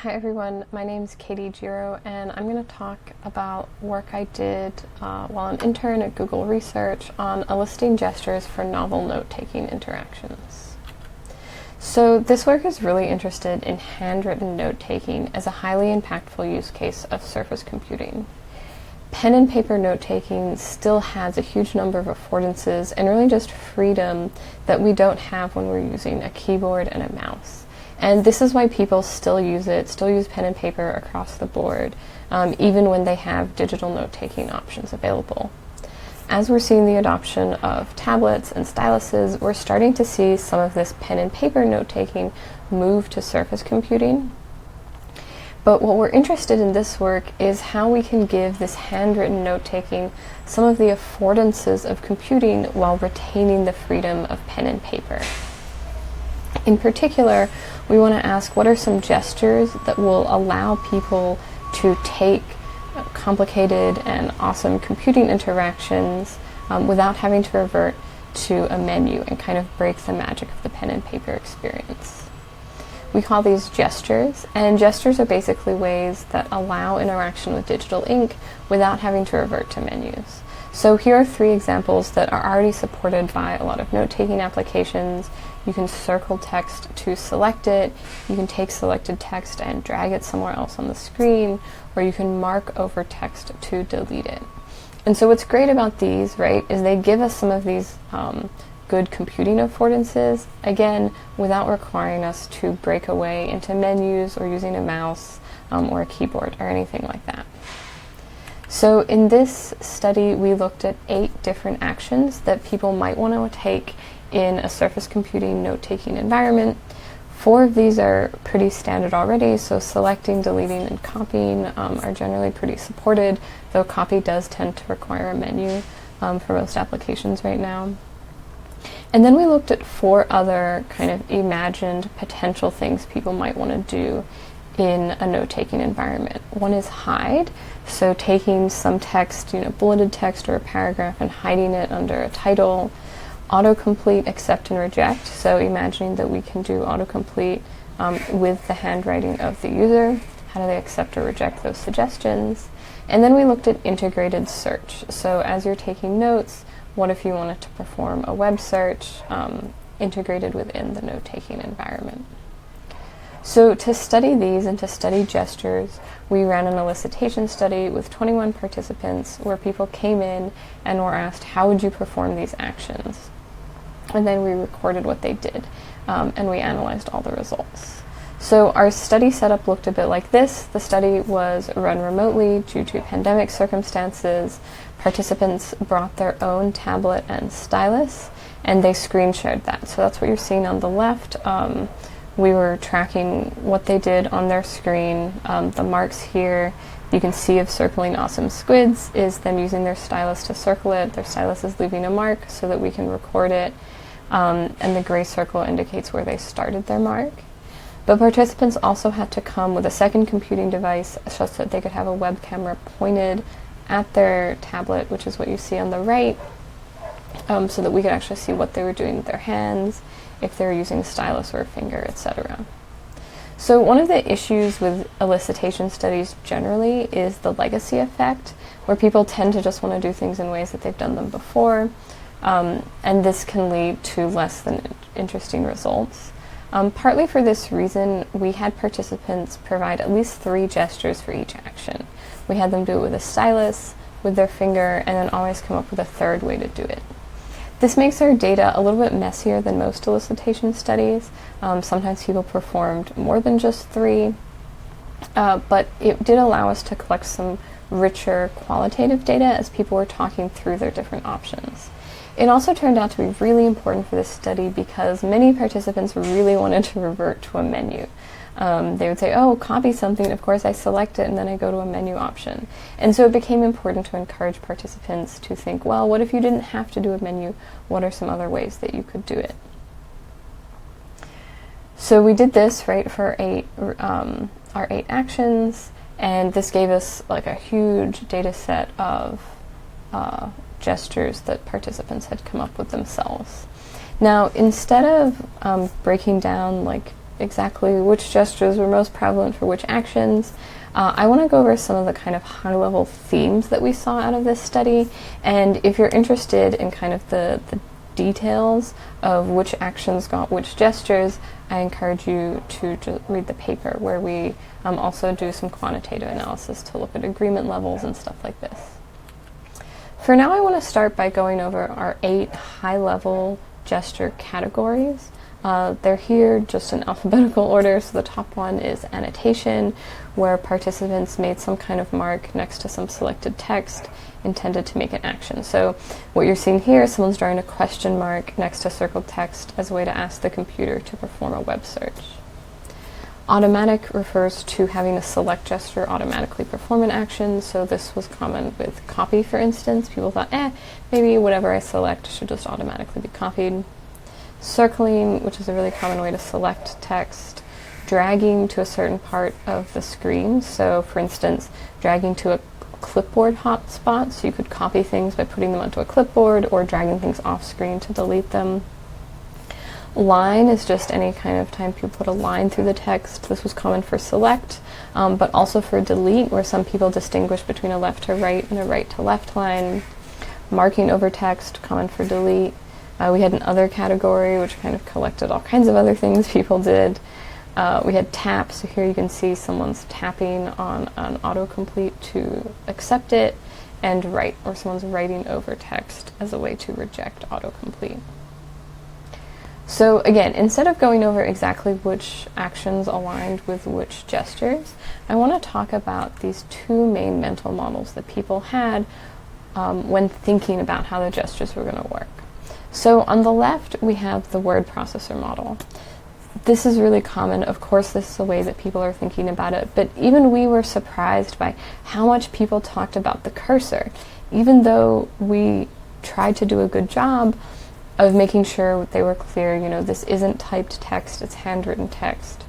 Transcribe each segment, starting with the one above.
Hi everyone, my name is Katie Giro, and I'm going to talk about work I did while an intern at Google Research on eliciting gestures for novel note-taking interactions. So this work is really interested in handwritten note-taking as a highly impactful use case of surface computing. Pen and paper note-taking still has a huge number of affordances and really just freedom that we don't have when we're using a keyboard and a mouse. And this is why people still use pen and paper across the board, even when they have digital note-taking options available. As we're seeing the adoption of tablets and styluses, we're starting to see some of this pen and paper note-taking move to surface computing. But what we're interested in this work is how we can give this handwritten note-taking some of the affordances of computing while retaining the freedom of pen and paper. In particular, we want to ask what are some gestures that will allow people to take complicated and awesome computing interactions without having to revert to a menu and kind of break the magic of the pen and paper experience. We call these gestures, and gestures are basically ways that allow interaction with digital ink without having to revert to menus. So here are 3 examples that are already supported by a lot of note-taking applications. You can circle text to select it, you can take selected text and drag it somewhere else on the screen, or you can mark over text to delete it. And so what's great about these, right, is they give us some of these good computing affordances, again, without requiring us to break away into menus or using a mouse or a keyboard or anything like that. So in this study, we looked at 8 different actions that people might want to take in a surface computing note-taking environment. 4 of these are pretty standard already, so selecting, deleting, and copying are generally pretty supported, though copy does tend to require a menu for most applications right now. And then we looked at 4 other kind of imagined potential things people might want to do in a note-taking environment. One is hide, so taking some text, bulleted text or a paragraph and hiding it under a title. Autocomplete, accept and reject, so imagining that we can do autocomplete with the handwriting of the user. How do they accept or reject those suggestions? And then we looked at integrated search, so as you're taking notes, what if you wanted to perform a web search integrated within the note-taking environment? So to study these and to study gestures, we ran an elicitation study with 21 participants where people came in and were asked, how would you perform these actions? And then we recorded what they did, and we analyzed all the results. So our study setup looked a bit like this. The study was run remotely due to pandemic circumstances. Participants brought their own tablet and stylus, and they screen shared that. So that's what you're seeing on the left. We were tracking what they did on their screen. The marks here, you can see of circling awesome squids, is them using their stylus to circle it. Their stylus is leaving a mark so that we can record it. And the gray circle indicates where they started their mark. But participants also had to come with a second computing device such that they could have a web camera pointed at their tablet, which is what you see on the right, so that we could actually see what they were doing with their hands, if they were using a stylus or a finger, etc. So one of the issues with elicitation studies generally is the legacy effect, where people tend to just want to do things in ways that they've done them before, and this can lead to less than interesting results. Partly for this reason, we had participants provide at least 3 gestures for each action. We had them do it with a stylus, with their finger, and then always come up with a 3rd way to do it. This makes our data a little bit messier than most elicitation studies. Sometimes people performed more than just 3, but it did allow us to collect some richer qualitative data as people were talking through their different options. It also turned out to be really important for this study because many participants really wanted to revert to a menu. They would say, oh, copy something, of course I select it, and then I go to a menu option. And so it became important to encourage participants to think, well, what if you didn't have to do a menu? What are some other ways that you could do it? So we did this, right, for our 8 actions, and this gave us like a huge data set of gestures that participants had come up with themselves. Now, instead of breaking down like exactly which gestures were most prevalent for which actions, I want to go over some of the kind of high-level themes that we saw out of this study, and if you're interested in kind of the details of which actions got which gestures, I encourage you to just read the paper where we also do some quantitative analysis to look at agreement levels and stuff like this. For now, I want to start by going over our 8 high-level gesture categories. They're here just in alphabetical order, so the top one is annotation, where participants made some kind of mark next to some selected text intended to make an action. So what you're seeing here, someone's drawing a question mark next to circled text as a way to ask the computer to perform a web search. Automatic refers to having a select gesture automatically perform an action, so this was common with copy, for instance. People thought, maybe whatever I select should just automatically be copied. Circling, which is a really common way to select text. Dragging to a certain part of the screen, so for instance, dragging to a clipboard hotspot, so you could copy things by putting them onto a clipboard, or dragging things off screen to delete them. Line is just any kind of time people put a line through the text. This was common for select, but also for delete, where some people distinguish between a left to right and a right to left line. Marking over text, common for delete. We had an other category, which kind of collected all kinds of other things people did. We had tap, so here you can see someone's tapping on an autocomplete to accept it, and write, or someone's writing over text as a way to reject autocomplete. So again, instead of going over exactly which actions aligned with which gestures, I want to talk about these 2 main mental models that people had when thinking about how the gestures were going to work. So on the left, we have the word processor model. This is really common. Of course, this is the way that people are thinking about it, but even we were surprised by how much people talked about the cursor, even though we tried to do a good job of making sure they were clear, this isn't typed text, it's handwritten text,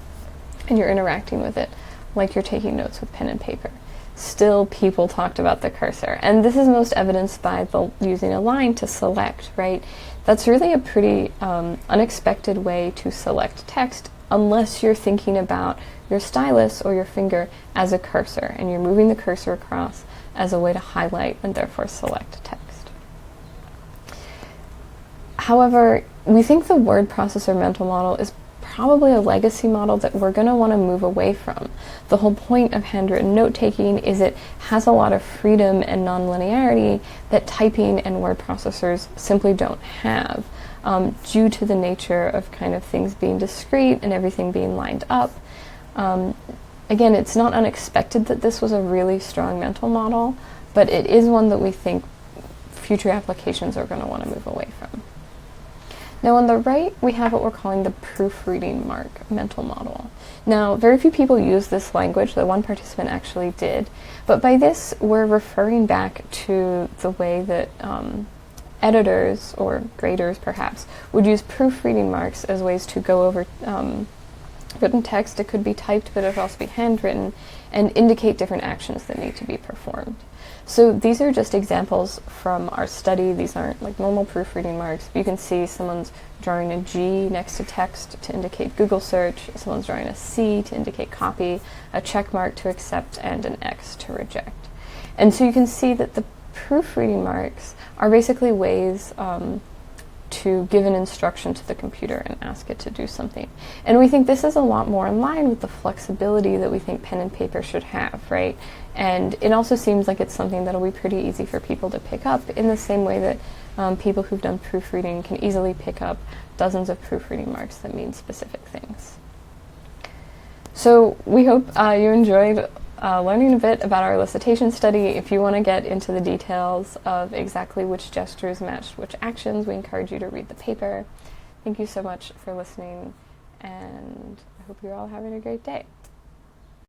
and you're interacting with it like you're taking notes with pen and paper. Still, people talked about the cursor, and this is most evidenced by using a line to select, right? That's really a pretty unexpected way to select text, unless you're thinking about your stylus or your finger as a cursor, and you're moving the cursor across as a way to highlight and therefore select text. However, we think the word processor mental model is probably a legacy model that we're going to want to move away from. The whole point of handwritten note-taking is it has a lot of freedom and non-linearity that typing and word processors simply don't have, due to the nature of kind of things being discrete and everything being lined up. Again, it's not unexpected that this was a really strong mental model, but it is one that we think future applications are going to want to move away from. Now on the right, we have what we're calling the proofreading mark mental model. Now, very few people use this language, though one participant actually did, but by this, we're referring back to the way that editors, or graders perhaps, would use proofreading marks as ways to go over written text. It could be typed, but it could also be handwritten, and indicate different actions that need to be performed. So these are just examples from our study. These aren't like normal proofreading marks. You can see someone's drawing a G next to text to indicate Google search, someone's drawing a C to indicate copy, a check mark to accept, and an X to reject. And so you can see that the proofreading marks are basically ways to give an instruction to the computer and ask it to do something. And we think this is a lot more in line with the flexibility that we think pen and paper should have, right? And it also seems like it's something that'll be pretty easy for people to pick up, in the same way that people who've done proofreading can easily pick up dozens of proofreading marks that mean specific things. So we hope you enjoyed learning a bit about our elicitation study. If you want to get into the details of exactly which gestures matched which actions, we encourage you to read the paper. Thank you so much for listening, and I hope you're all having a great day.